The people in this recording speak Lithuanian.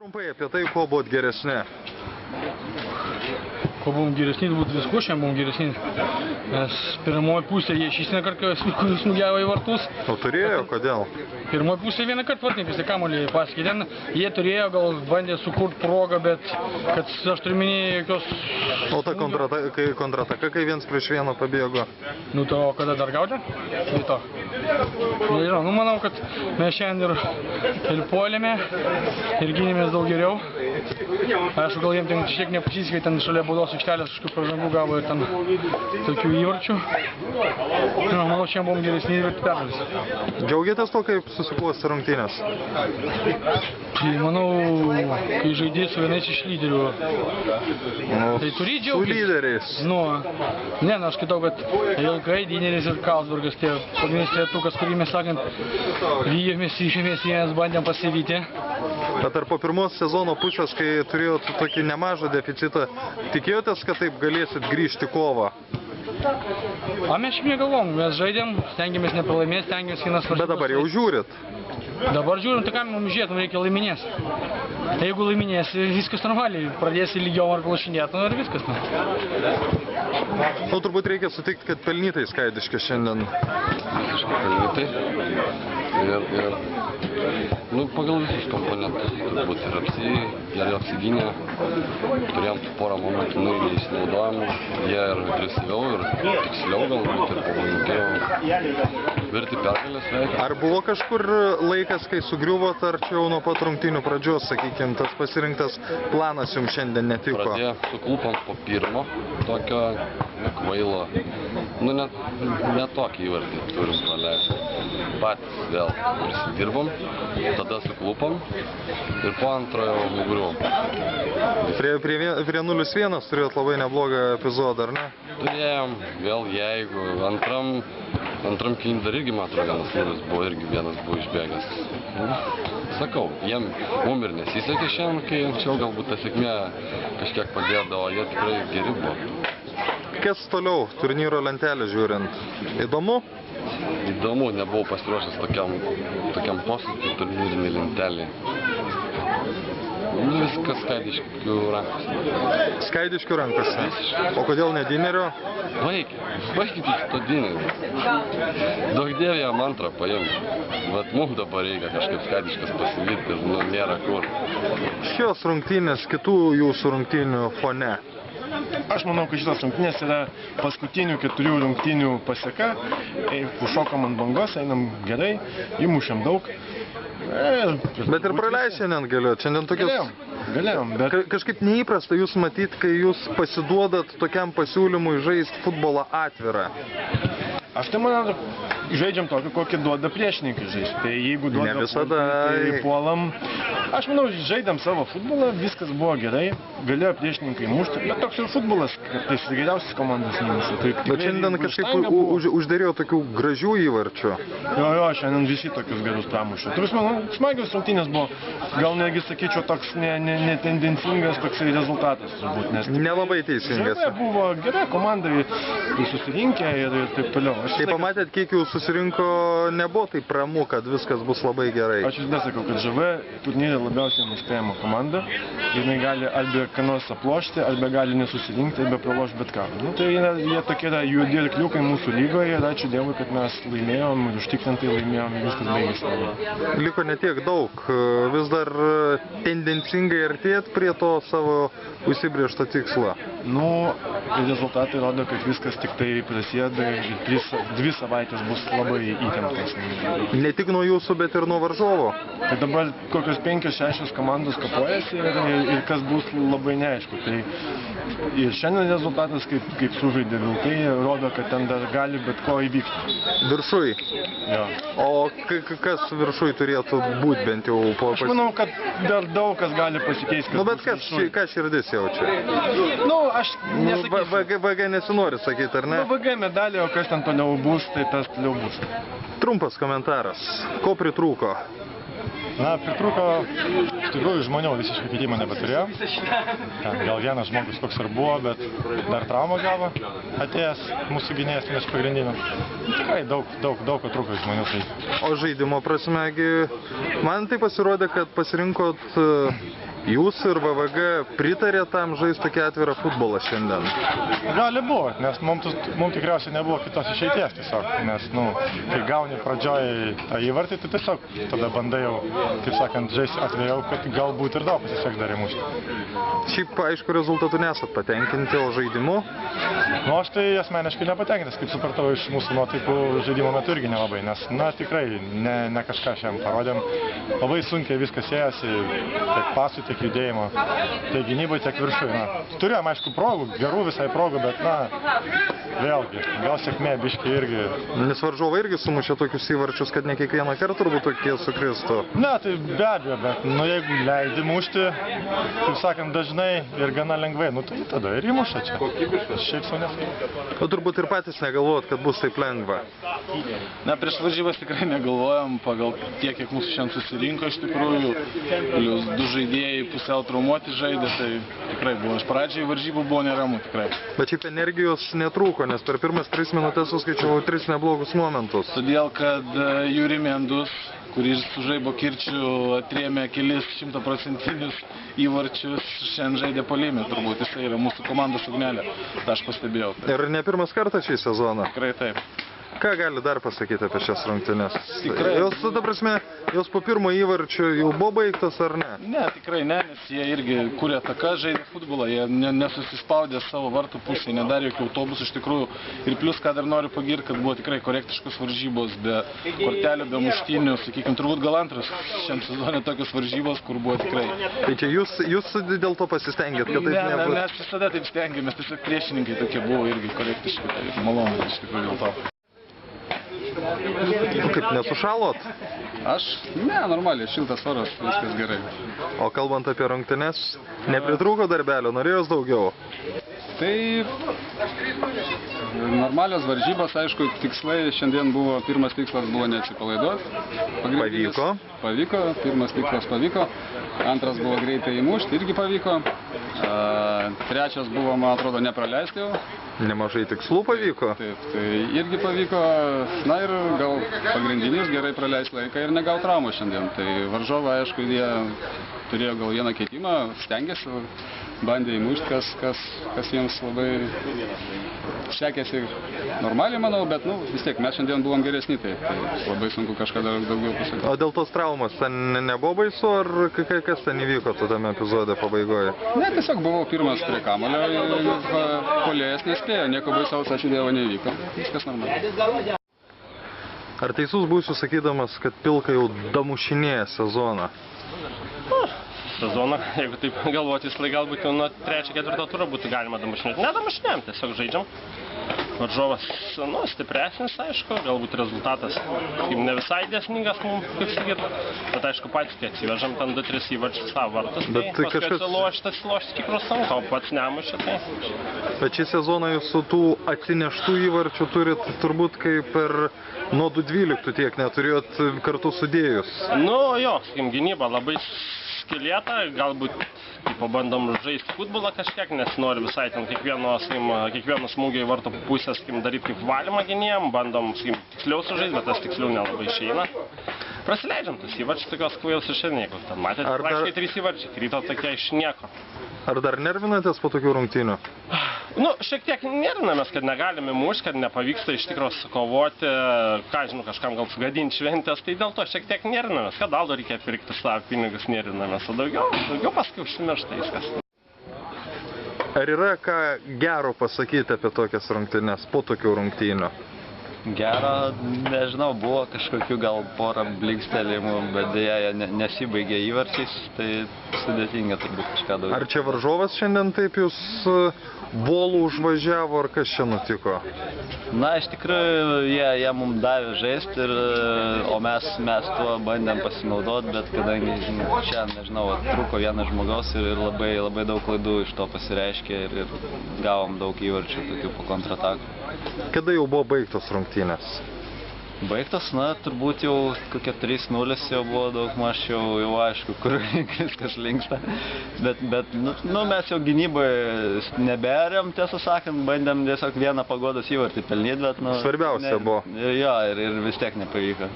Trumpai apie tai, kuo buvot geresni. Kuo buvom geresni, būtų viskuo šiandien buvom geresni. Nes pirmoji pusė jie šis vienąkart smūgiavo į vartus. O turėjo, kodėl? Pirmoji pusė vienąkart vartininkas į kamuolį paskį. Ten jie turėjo, gal bandė sukurti progą, bet kad aš turiu minėjai jokios... O ta kontrataka, kai viens prieš vieną pabėgo? Nu to kada dar gaudė? Tai to. Nežinau, nu manau, kad mes šiandien ir puolėme, ir gynėmės daug geriau. Aišku, gal jiems ten šiek nepasisekė, ten šalia baudos aikštelės kažkokių pražangų gavo ir ten tokių įvarčių. Manau, šiandien buvom geresni ir pergalės. Džiaugiatės to, kaip susiklostė rungtynės? Tai manau, kai žaidži su vienais iš lyderių, tai turi džiaugtis. Su lyderiais? Nu, ne, aš kitau, kad Ilkai, Dineris ir Karlsburgas, tie pagrindinis trejetukas, kurį mes sakant, vyjomės, išėmės, jiems bandėm pasivyti. Bet ar po pirmos sezono pusės, kai turėjot tokį nemažą deficitą, tikėjotės, kad taip galėsit grįžti kovą? A mes šiandien galvom, mes žaidėm, stengiamės nepralaimėti, stengiamės vienas varžybas. Bet dabar jau žiūrit? Dabar žiūrim, tai ką mums žiūrėt, reikia laiminės. Jeigu laiminės, viskas normaliai, pradėsi lygiom ar palašinėt, nu ir viskas. Nu, turbūt reikia sutikti, kad pelnytai Skaidiškė šiandien. Visiškai pelnytai. Nu, pagal visus komponentus, turbūt ir gerai apsigynė, turėjom porą momentų neišnaudojimų, jie ir agresyviau, ir tiksliau galbūt, ir pavojingiau virti pergalės veikia. Ar buvo kažkur laikas, kai sugriuvot, ar čia jau nuo pat rungtynių pradžios, sakykime, tas pasirinktas planas jums šiandien netiko? Pradėjo suklupom po pirmo, tokio nekvailo, nu ne tokį įvartį turim praleisti. Patys vėl prisidirbom, tada suklupom ir po antrojo nugriuvom. Prie 0-1 turėjot labai neblogą epizodą, ar ne? Turėjom, vėl jeigu antram kėlinį dar irgi, man atrodo, vienas nulis buvo, irgi vienas buvo išbėgęs. Sakau, mum ir nesisekė šiandien, kai anksčiau galbūt ta sėkmė kažkiek padėdavo, jie tikrai geri buvo. Kas toliau turnyro lentelę žiūrint? Įdomu? Įdomu, nebuvau pasiruošęs tokiam posūkiui turnyrinį lentelį. Viskas Skaidiškių rankose. Skaidiškių rankose? O kodėl ne Dinerio? Baikit iš to Dinerio. Daug dievė jam antrą paimti. Bet mums dabar reikia kažkaip Skaidiškas pasivyti ir nėra kur. Šios rungtynės kitų jūsų rungtynių fone? Aš manau, kad šitas rungtynės yra paskutinių 4 rungtynių paseka. Užšokom ant bangos, einam gerai, įmušėm daug. Bet ir praleis šiandien galėjot. Šiandien tokius... Galėjom, bet... Kažkaip neįprasta jūs matyt, kai jūs pasiduodat tokiam pasiūlymui žaisti futbolą atvirą. Aš tai manau, žaidžiam tokį, kokį duoda priešininkai žaisti. Tai jeigu duoda... Ne visada... Tai puolam... Aš manau, žaidėm savo futbolą, viskas buvo gerai, galėjo priešininkai mušti, bet toks ir futbolas, kartais geriausias komandos nemuša. Bet šiandien kažkaip uždėrėjo tokių gražių įvarčių. Jo, šiandien visi tokius gerus pramušė. Turus, manau, smagios rungtynės buvo, gal netgi sakyčiau, toks netendencingas toksai rezultatas turbūt. Nelabai teisingas. Žaidė buvo gera komanda, susirinkę ir taip toliau. Tai pamatėt, kiek jų susirinko, nebuvo taip ramu, kad viskas bus labai gerai. Aš vis dar sakau, kad ŽV turnyrė labiausiai nuspėjama komanda. Jinai gali arba ką nors aplošti, arba gali nesusirinkti, arba pralošti bet ką. Nu, tai jie tokie yra juodi arkliukai mūsų lygoje ir ačiū Dievui, kad mes laimėjom ir užtikrintai laimėjom ir viskas baigėsi. Liko ne tiek daug. Vis dar tendencingai artėjat prie to savo užsibrėžto tikslo. Nu, rezultatai rodo, kad viskas tik tai prasideda ir 2 savaitės bus labai įtemptas. Ne tik nuo jūsų, bet ir nuo varžovo. Tai dabar kokios 5-6 komandos kapuojasi ir kas bus labai neaišku. Tai ir šiandien rezultatas, kaip sužaidė Vilkai, rodo, kad ten dar gali bet ko įvykti. Viršui? Jo. O kas viršui turėtų būti bent jau po... Aš manau, kad dar daug kas gali pasikeisti. Nu, bet ką širdis jaučia? Nu, aš nesakysiu. VG nesinori sakyti, ar ne? Nu, VG medalė, o kas ten toliau bus, tai tas toliau bus. Trumpas komentaras. Ko pritrūko? Na, pritrūko iš tikrųjų žmonių, visiškai keitimo nebeturėjo. Gal vienas žmogus koks ir buvo, bet dar traumą gavo atėjęs mūsų gynėjas vienas pagrindinių. Tikrai daug trūko žmonių. Tai. O žaidimo prasmegi, man tai pasirodė, kad pasirinkot Jūs ir VVG pritarė tam žaisti tokį atvirą futbolą šiandien? Gali būt, nes mums tikriausiai nebuvo kitos išeities tiesiog, nes, kai gauni pradžioj tą įvartį, tai tiesiog tada bandai jau, taip sakant, žaisti atviriau, kad galbūt ir daug pasiseks dar įmušti. Šiaip, aišku, rezultatų nesat patenkinti, o žaidimu? Aš tai asmeniškai nepatenkintas, kaip supratau, iš mūsų nuotaikų žaidimo metu irgi nelabai, nes, tikrai ne kažką šiandien parodėm. Labai sunkiai viskas ėjasi, tiek pasų, tiek judėjimo, tiek gynybai, tiek viršui. Turėjom, aišku, progų, gerų visai progų, bet, vėlgi, gal sėkmė biškiai irgi. Nes varžovai irgi sumušė tokius įvarčius, kad ne kiekvieną kartą turbūt tokie sukristų. Ne, tai be abejo, bet, jeigu leidi mušti, taip sakant, dažnai ir gana lengvai, tai tada ir įmuša čia. Šiaip sau nesakau. O turbūt ir patys negalvojot, kad bus taip lengva. Prieš varžybas tikrai negalvojom, pagal tiek, kiek mūsų šiandien susirinko iš tikrųjų, plius 2 žaidėjai pusiau traumuoti žaidė, tai tikrai buvo. Iš pradžiai varžybų buvo neramu, tikrai. Bet šiaip energijos netrūko, nes per pirmas 3 minutės suskaičiavau 3 neblogus momentus. Todėl, kad Juri Mendus, kuris su Žaibo Kirčiu atrėmė kelis 100% įvarčius, šiandien žaidė puolime, turbūt jisai yra mūsų komandos ugnelė, tą aš pastebėjau. Ir ne pirmas kartas šį sezoną? Tikrai taip. Ką gali dar pasakyti apie šias rungtynes? Tikrai. Jos po pirmo įvarčio jau buvo baigtos ar ne? Ne, tikrai ne, nes jie irgi kūrė ataką, žaidė futbolą, jie nesusispaudė savo vartų pusėje, nedarė jokių autobusų iš tikrųjų. Ir plius, ką dar noriu pagirti, kad buvo tikrai korektiškos varžybos, be kortelių, be muštynių, sakykime, turbūt gal antras šiam sezone tokios varžybos, kur buvo tikrai. Tai čia jūs dėl to pasistengėt, kad taip nebūtų? Ne, mes visada taip stengiamės, tiesiog priešininkai tokie buvo irgi korektiški, tai malonu iš tikrųjų dėl to. Kaip, nesušalot? Aš? Ne, normaliai, šiltas oras, viskas gerai. O kalbant apie rungtynes, nepritrūko darbelio, norėjos daugiau? Tai normalios varžybos, aišku, tikslai šiandien buvo, pirmas tikslas buvo neatsipalaiduoti. Pavyko, pirmas tikslas pavyko, antras buvo greitai įmušti, irgi pavyko. Trečias buvo, man atrodo, nepraleisti jau. Nemažai tikslų pavyko? Taip, tai irgi pavyko, na ir gal pagrindinis gerai praleisti laiką ir negaut traumų šiandien. Tai varžovai, aišku, jie turėjo gal vieną keitimą, stengėsi, bandė įmušti, kas jiems labai sekėsi normaliai, manau, bet vis tiek mes šiandien buvom geresni, tai labai sunku kažką daugiau pasakyti. O dėl tos traumos ten nebuvo baisu, ar kas ten įvyko tame epizode pabaigoje? Ne, tiesiog buvau pirmas prie kamulio ir puolėjas nespėjo, nieko baisaus, ačiū Dievui, nevyko, viskas normaliai. Ar teisus būsiu sakydamas, kad Pilka jau damušinėja sezoną? Sezoną, jeigu taip galvoti, galbūt jau nuo 3-4 turo būtų galima damušinėti. Nedamušinėjom, tiesiog žaidžiam. Varžovas, stipresnis, aišku, galbūt rezultatas ne visai dėsningas mums, kaip sakyt, bet aišku, patys kai atsivežam ten 2-3 įvarčius savo vartus, tai paskui atsilošti stiprus sunku, o pats nemušė, tai. Bet šį sezoną jūs su tų atsineštų įvarčių turit turbūt kaip ir nuo 2012 tiek neturėjot kartu sudėjus. Jo, sakykim, gynyba labai skylėta, galbūt pabandom žaisti futbolą kažkiek, nes nori visai ten kiekvieno smūgio į varto pusę daryti kaip valymą gynėjam, bandom tiksliau sužaisti, bet tas tiksliau nelabai išeina. Prasileidžiam tas įvarčiai tokios kvailos iš nieko. Ten matėte, praktiškai 3 įvarčiai, krito tokie iš nieko. Ar dar nervinatės po tokių rungtynių? Šiek tiek nervinamės, kad negalime mušti, kad nepavyksta iš tikrųjų sukovoti, kažkam gal sugadinti šventės, tai dėl to šiek tiek nervinamės, kad Aldo reikia pirkti savo pinigus, nervinamės, o daugiau paskui užsimiršta viskas. Ar yra ką gero pasakyti apie tokias rungtynes, po tokių rungtynių? Gero, nežinau, buvo kažkokių gal porą blykstelėjimų, bet dėja nesibaigė įvarčiais, tai sudėtinga turbūt kažką daugiau. Ar čia varžovas šiandien taip jūs volų užvažiavo, ar kas čia nutiko? Na, iš tikrųjų, jie mums davė žaisti, o mes tuo bandėm pasinaudoti, bet kadangi čia, nežinau, trūko vienas žmogaus ir labai daug klaidų iš to pasireiškė ir gavom daug įvarčių tokių po kontratakų. Kada jau buvo baigtos rungtynės? Baigtos, turbūt jau kokie 3-0 jau buvo daug maž jau aišku, kur viskas linksta. Bet mes jau gynyboje neberėm, tiesą sakant, bandėm tiesiog vieną pagodos įvartį pelnyti, bet svarbiausia buvo. Jo, ir vis tiek nepavyko.